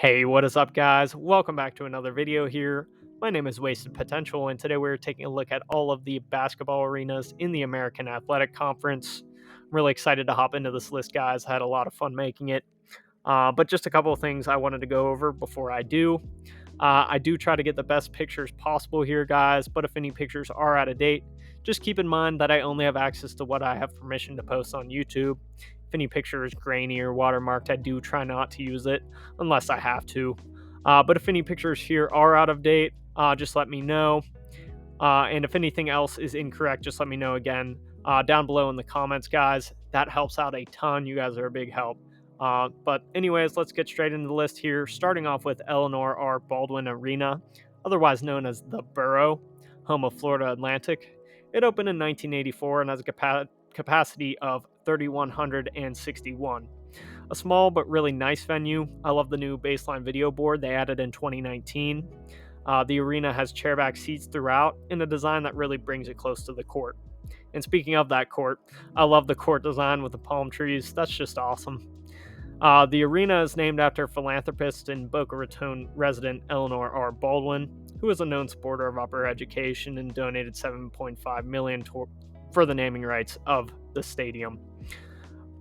Hey, what is up, guys? Welcome back to another video here. My name is Wasted Potential, and today we're taking a look at all of the basketball arenas in the American Athletic Conference. I'm really excited to hop into this list, guys. I had a lot of fun making it. But just a couple of things I wanted to go over before I do. I do try to get the best pictures possible here, guys, but if any pictures are out of date, just keep in mind that I only have access to what I have permission to post on YouTube. If any picture is grainy or watermarked, I do try not to use it unless I have to. But if any pictures here are out of date, just let me know. And if anything else is incorrect, just let me know again down below in the comments, guys. That helps out a ton. You guys are a big help. But anyways, let's get straight into the list here, starting off with Eleanor R. Baldwin Arena, otherwise known as the Borough, home of Florida Atlantic. It opened in 1984 and has a capacity of 3,161. A small but really nice venue. I love the new baseline video board they added in 2019. The arena has chairback seats throughout in a design that really brings it close to the court. And speaking of that court, I love the court design with the palm trees. That's just awesome. The arena is named after philanthropist and Boca Raton resident Eleanor R. Baldwin, who is a known supporter of upper education and donated $7.5 million for the naming rights of the stadium.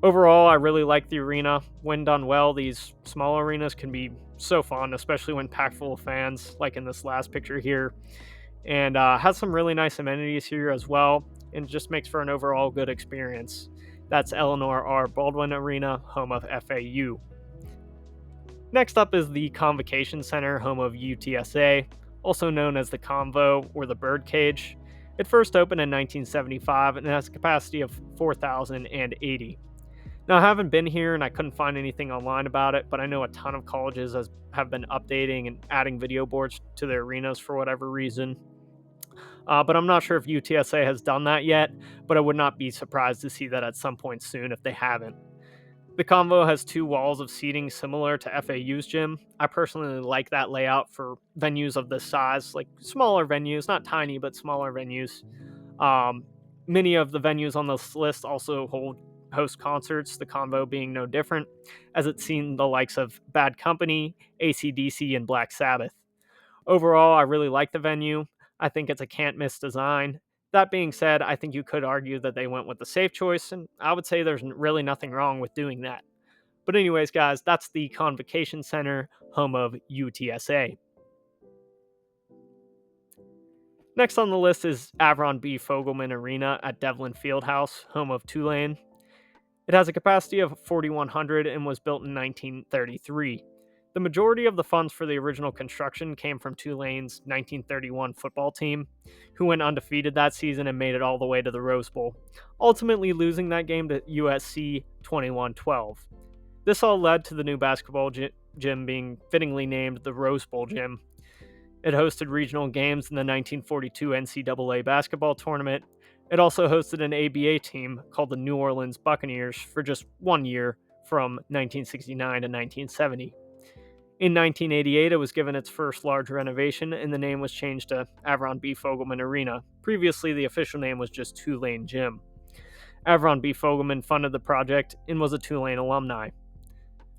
Overall, I really like the arena. When done well, these small arenas can be so fun, especially when packed full of fans, like in this last picture here. And has some really nice amenities here as well, and just makes for an overall good experience. That's Eleanor R. Baldwin Arena, home of FAU. Next up is the Convocation Center, home of UTSA, also known as the Convo or the Birdcage. It first opened in 1975 and has a capacity of 4,080. Now, I haven't been here and I couldn't find anything online about it, but I know a ton of colleges have been updating and adding video boards to their arenas for whatever reason. But I'm not sure if UTSA has done that yet, but I would not be surprised to see that at some point soon if they haven't. The Convo has two walls of seating similar to FAU's gym. I personally like that layout for venues of this size, like smaller venues, not tiny, but smaller venues. Many of the venues on this list also host concerts, the Convo being no different, as it's seen the likes of Bad Company, AC/DC, and Black Sabbath. Overall, I really like the venue. I think it's a can't miss design. That being said, I think you could argue that they went with the safe choice, and I would say there's really nothing wrong with doing that. But, anyways, guys, that's the Convocation Center, home of UTSA. Next on the list is Avron B. Fogelman Arena at Devlin Fieldhouse, home of Tulane. It has a capacity of 4,100 and was built in 1933. The majority of the funds for the original construction came from Tulane's 1931 football team, who went undefeated that season and made it all the way to the Rose Bowl, ultimately losing that game to USC 21-12. This all led to the new basketball gym being fittingly named the Rose Bowl Gym. It hosted regional games in the 1942 NCAA basketball tournament. It also hosted an ABA team called the New Orleans Buccaneers for just 1 year from 1969 to 1970. In 1988, it was given its first large renovation, and the name was changed to Avron B. Fogelman Arena. Previously, the official name was just Tulane Gym. Avron B. Fogelman funded the project and was a Tulane alumni.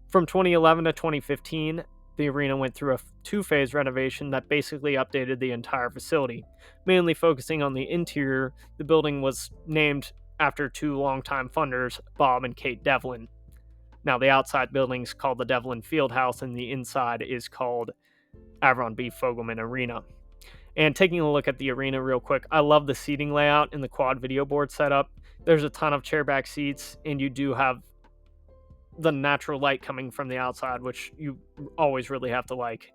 From 2011 to 2015, the arena went through a two-phase renovation that basically updated the entire facility. Mainly focusing on the interior, the building was named after two longtime funders, Bob and Kate Devlin. Now, the outside building is called the Devlin Fieldhouse, and the inside is called Avron B. Fogelman Arena. And taking a look at the arena real quick, I love the seating layout and the quad video board setup. There's a ton of chairback seats, and you do have the natural light coming from the outside, which you always really have to like.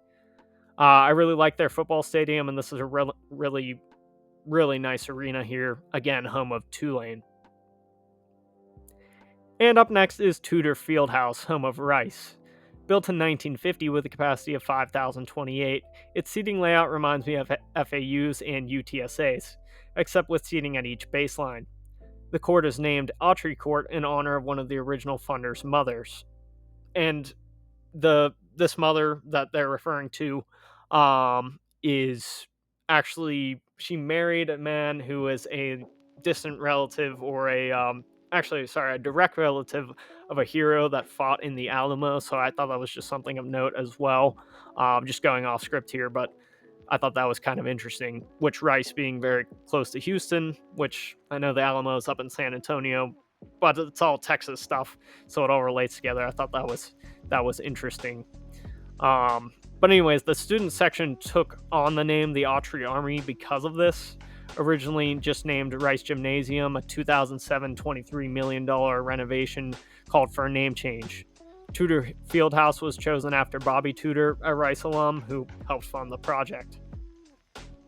I really like their football stadium, and this is a really nice arena here. Again, home of Tulane. And up next is Tudor Fieldhouse, home of Rice. Built in 1950 with a capacity of 5,028, its seating layout reminds me of FAU's and UTSA's, except with seating at each baseline. The court is named Autry Court in honor of one of the original funders' mothers. And this mother that they're referring to is actually, she married a man who is a distant relative or a a direct relative of a hero that fought in the Alamo. So I thought that was just something of note as well. Just going off script here, but I thought that was kind of interesting. Which Rice being very close to Houston, which I know the Alamo is up in San Antonio, but it's all Texas stuff, so it all relates together. I thought that was interesting. But anyways, the student section took on the name the Autry Army because of this. Originally just named Rice Gymnasium, a 2007 $23 million renovation called for a name change. Tudor Fieldhouse was chosen after Bobby Tudor, a Rice alum who helped fund the project.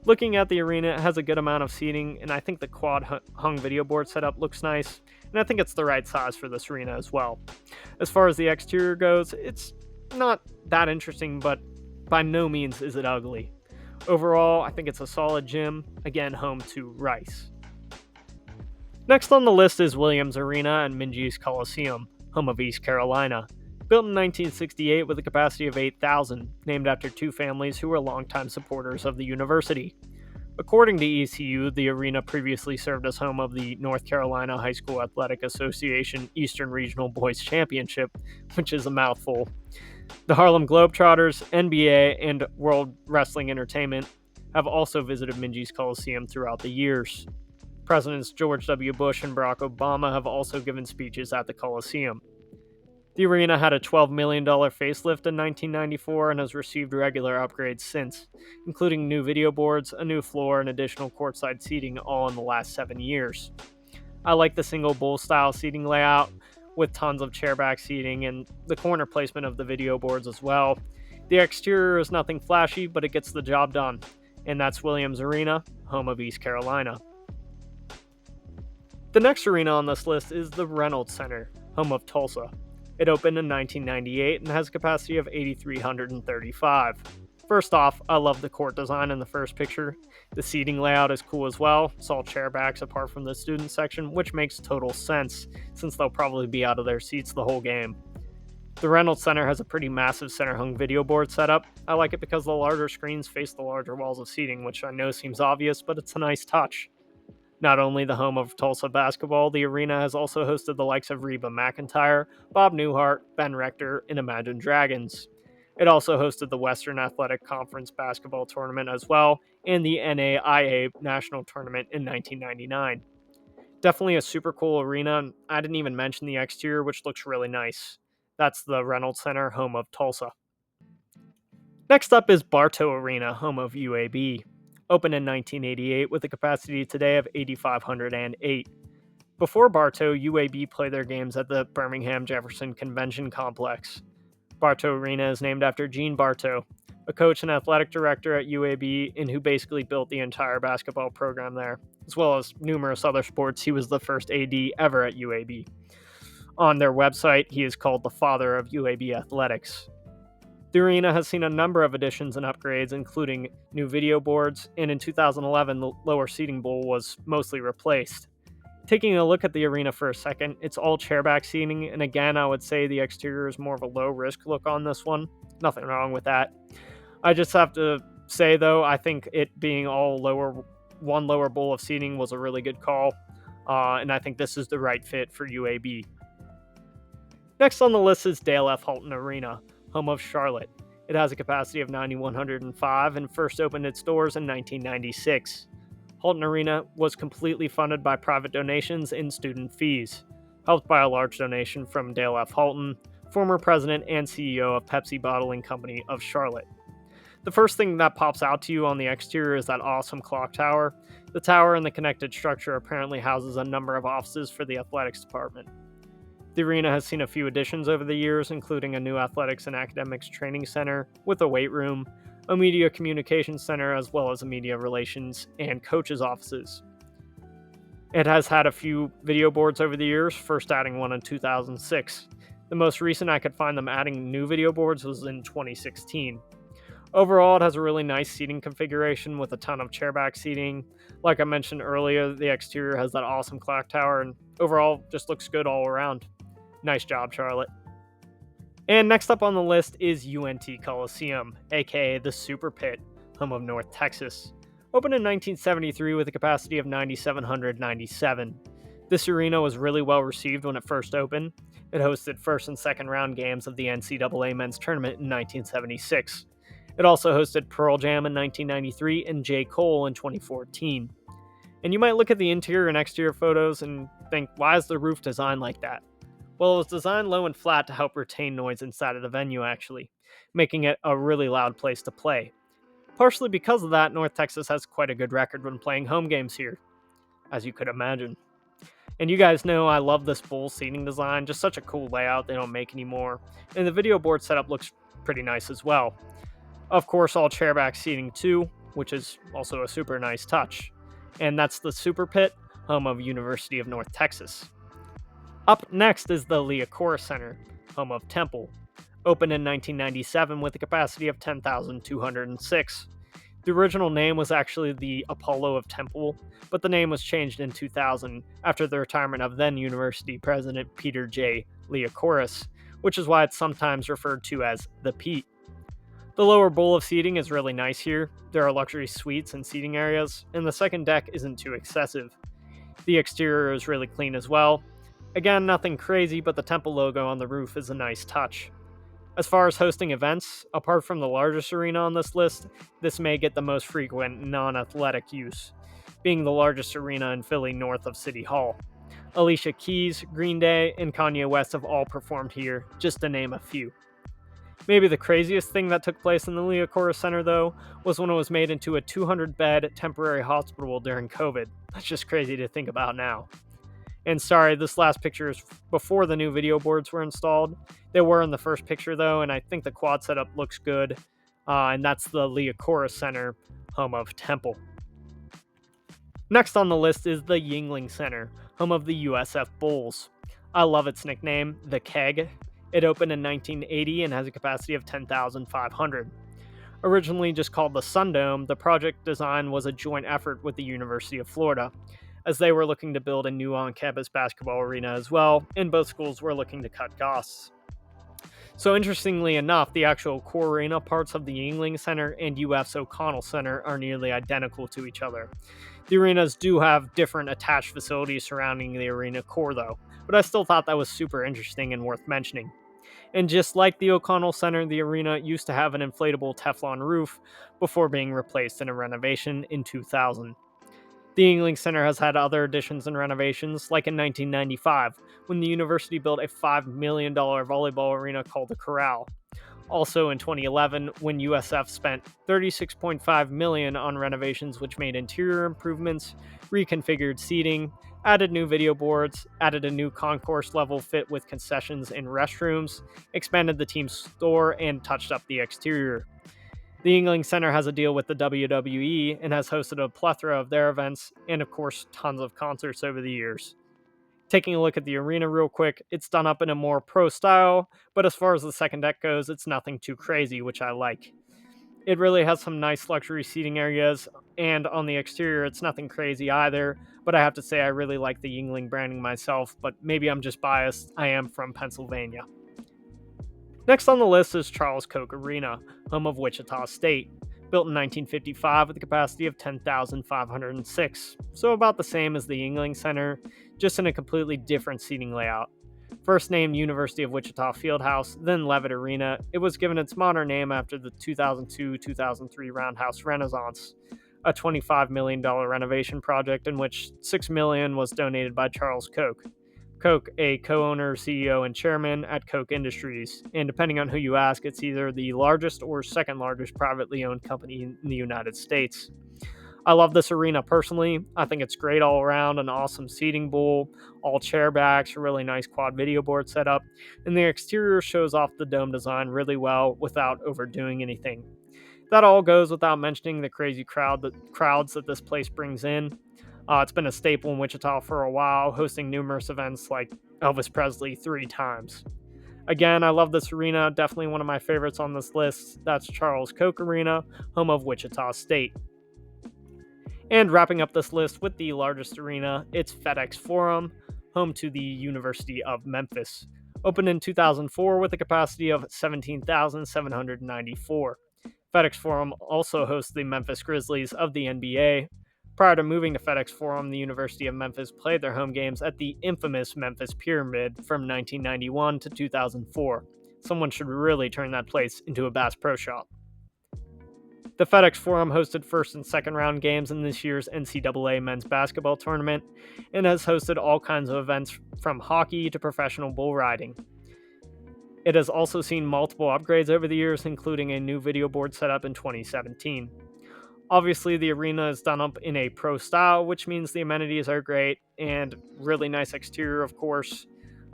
Looking at the arena, it has a good amount of seating, and I think the quad hung video board setup looks nice, and I think it's the right size for this arena as well. As far as the exterior goes, it's not that interesting, but by no means is it ugly. Overall, I think it's a solid gym, again home to Rice. Next on the list is Williams Arena and Minges Coliseum, home of East Carolina. Built in 1968 with a capacity of 8,000, named after two families who were longtime supporters of the university. According to ECU, the arena previously served as home of the North Carolina High School Athletic Association Eastern Regional Boys Championship, which is a mouthful. The Harlem Globetrotters, NBA, and World Wrestling Entertainment have also visited Minges Coliseum throughout the years. Presidents George W. Bush and Barack Obama have also given speeches at the Coliseum. The arena had a $12 million facelift in 1994 and has received regular upgrades since, including new video boards, a new floor, and additional courtside seating all in the last 7 years. I like the single bowl style seating layout with tons of chairback seating and the corner placement of the video boards as well. The exterior is nothing flashy, but it gets the job done, and that's Williams Arena, home of East Carolina. The next arena on this list is the Reynolds Center, home of Tulsa. It opened in 1998 and has a capacity of 8,335. First off, I love the court design in the first picture. The seating layout is cool as well. It's all chairbacks apart from the student section, which makes total sense since they'll probably be out of their seats the whole game. The Reynolds Center has a pretty massive center-hung video board setup. I like it because the larger screens face the larger walls of seating, which I know seems obvious, but it's a nice touch. Not only the home of Tulsa basketball, the arena has also hosted the likes of Reba McEntire, Bob Newhart, Ben Rector, and Imagine Dragons. It also hosted the Western Athletic Conference basketball tournament as well, and the NAIA National Tournament in 1999. Definitely a super cool arena, and I didn't even mention the exterior, which looks really nice. That's the Reynolds Center, home of Tulsa. Next up is Bartow Arena, home of UAB. Opened in 1988 with a capacity today of 8,508. Before Bartow, UAB played their games at the Birmingham Jefferson Convention Complex. Bartow Arena is named after Gene Bartow, a coach and athletic director at UAB and who basically built the entire basketball program there, as well as numerous other sports. He was the first AD ever at UAB. On their website, he is called the father of UAB athletics. The arena has seen a number of additions and upgrades, including new video boards, and in 2011, the lower seating bowl was mostly replaced. Taking a look at the arena for a second, it's all chairback seating, and again, I would say the exterior is more of a low-risk look on this one. Nothing wrong with that. I just have to say, though, I think it being all one lower bowl of seating was a really good call, and I think this is the right fit for UAB. Next on the list is Dale F. Halton Arena, home of Charlotte. It has a capacity of 9,105 and first opened its doors in 1996. Halton Arena was completely funded by private donations and student fees, helped by a large donation from Dale F. Halton, former president and CEO of Pepsi Bottling Company of Charlotte. The first thing that pops out to you on the exterior is that awesome clock tower. The tower and the connected structure apparently houses a number of offices for the athletics department. The arena has seen a few additions over the years, including a new athletics and academics training center with a weight room, a media communications center, as well as a media relations and coaches' offices. It has had a few video boards over the years, first adding one in 2006. The most recent I could find them adding new video boards was in 2016. Overall, it has a really nice seating configuration with a ton of chairback seating. Like I mentioned earlier, the exterior has that awesome clock tower, and overall just looks good all around. Nice job, Charlotte. And next up on the list is UNT Coliseum, aka the Super Pit, home of North Texas. Opened in 1973 with a capacity of 9,797. This arena was really well received when it first opened. It hosted first and second round games of the NCAA men's tournament in 1976. It also hosted Pearl Jam in 1993 and J. Cole in 2014. And you might look at the interior and exterior photos and think, why is the roof designed like that? Well, it was designed low and flat to help retain noise inside of the venue, actually, making it a really loud place to play. Partially because of that, North Texas has quite a good record when playing home games here, as you could imagine. And you guys know I love this bowl seating design, just such a cool layout they don't make anymore. And the video board setup looks pretty nice as well. Of course, all chairback seating too, which is also a super nice touch. And that's the Super Pit, home of University of North Texas. Up next is the Liacouras Center, home of Temple, opened in 1997 with a capacity of 10,206. The original name was actually the Apollo of Temple, but the name was changed in 2000 after the retirement of then University President Peter J. Liacouras, which is why it's sometimes referred to as the Pete. The lower bowl of seating is really nice here. There are luxury suites and seating areas, and the second deck isn't too excessive. The exterior is really clean as well. Again, nothing crazy, but the Temple logo on the roof is a nice touch. As far as hosting events, apart from the largest arena on this list, this may get the most frequent non-athletic use, being the largest arena in Philly north of City Hall. Alicia Keys, Green Day, and Kanye West have all performed here, just to name a few. Maybe the craziest thing that took place in the Liacouras Center, though, was when it was made into a 200-bed temporary hospital during COVID. That's just crazy to think about now. And sorry, this last picture is before the new video boards were installed. They were in the first picture, though, and I think the quad setup looks good. And that's the Liacouras Center, home of Temple. Next on the list is the Yuengling Center, home of the USF Bulls. I love its nickname, the Keg. It opened in 1980 and has a capacity of 10,500. Originally just called the Sun Dome, the project design was a joint effort with the University of Florida, as they were looking to build a new on-campus basketball arena as well, and both schools were looking to cut costs. So interestingly enough, the actual core arena parts of the Yuengling Center and UF's O'Connell Center are nearly identical to each other. The arenas do have different attached facilities surrounding the arena core though, but I still thought that was super interesting and worth mentioning. And just like the O'Connell Center, the arena used to have an inflatable Teflon roof before being replaced in a renovation in 2000. The Yuengling Center has had other additions and renovations, like in 1995, when the university built a $5 million volleyball arena called the Corral. Also in 2011, when USF spent $36.5 million on renovations which made interior improvements, reconfigured seating, added new video boards, added a new concourse level fit with concessions and restrooms, expanded the team's store, and touched up the exterior. The Yuengling Center has a deal with the WWE and has hosted a plethora of their events and, of course, tons of concerts over the years. Taking a look at the arena real quick, it's done up in a more pro style, but as far as the second deck goes, it's nothing too crazy, which I like. It really has some nice luxury seating areas, and on the exterior, it's nothing crazy either, but I have to say I really like the Yuengling branding myself, but maybe I'm just biased. I am from Pennsylvania. Next on the list is Charles Koch Arena, home of Wichita State, built in 1955 with a capacity of 10,506, so about the same as the Yuengling Center, just in a completely different seating layout. First named University of Wichita Fieldhouse, then Levitt Arena, it was given its modern name after the 2002-2003 Roundhouse Renaissance, a $25 million renovation project in which $6 million was donated by Charles Koch. Koch, a co-owner, CEO, and chairman at Koch Industries, and depending on who you ask, it's either the largest or second largest privately owned company in the United States. I love this arena personally. I think it's great all around, an awesome seating bowl, all chairbacks, a really nice quad video board setup, and the exterior shows off the dome design really well without overdoing anything. That all goes without mentioning the crazy crowds that this place brings in. It's been a staple in Wichita for a while, hosting numerous events like Elvis Presley 3 times. Again, I love this arena, definitely one of my favorites on this list. That's Charles Koch Arena, home of Wichita State. And wrapping up this list with the largest arena, it's FedEx Forum, home to the University of Memphis. Opened in 2004 with a capacity of 17,794. FedEx Forum also hosts the Memphis Grizzlies of the NBA. Prior to moving to FedEx Forum, the University of Memphis played their home games at the infamous Memphis Pyramid from 1991 to 2004. Someone should really turn that place into a Bass Pro Shop. The FedEx Forum hosted first and second round games in this year's NCAA men's basketball tournament and has hosted all kinds of events from hockey to professional bull riding. It has also seen multiple upgrades over the years, including a new video board setup in 2017. Obviously, the arena is done up in a pro style, which means the amenities are great and really nice exterior, of course.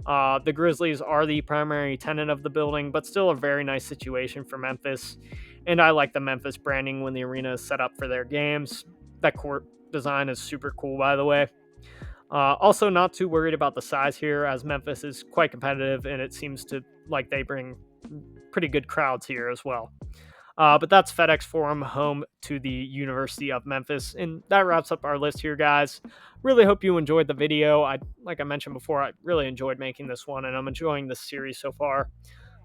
The Grizzlies are the primary tenant of the building, but still a very nice situation for Memphis. And I like the Memphis branding when the arena is set up for their games. That court design is super cool, by the way. Also, not too worried about the size here, as Memphis is quite competitive and it seems to like they bring pretty good crowds here as well. But that's FedEx Forum, home to the University of Memphis. And that wraps up our list here, guys. Really hope you enjoyed the video. Like I mentioned before, I really enjoyed making this one, and I'm enjoying this series so far.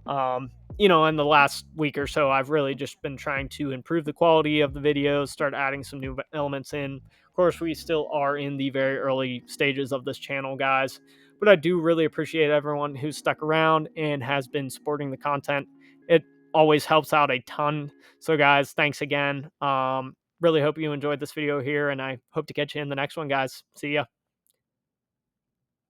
In the last week or so, I've really just been trying to improve the quality of the videos, start adding some new elements in. Of course, we still are in the very early stages of this channel, guys, but I do really appreciate everyone who's stuck around and has been supporting the content. It always helps out a ton. So, guys, thanks again. Really hope you enjoyed this video here, and I hope to catch you in the next one, guys. See ya.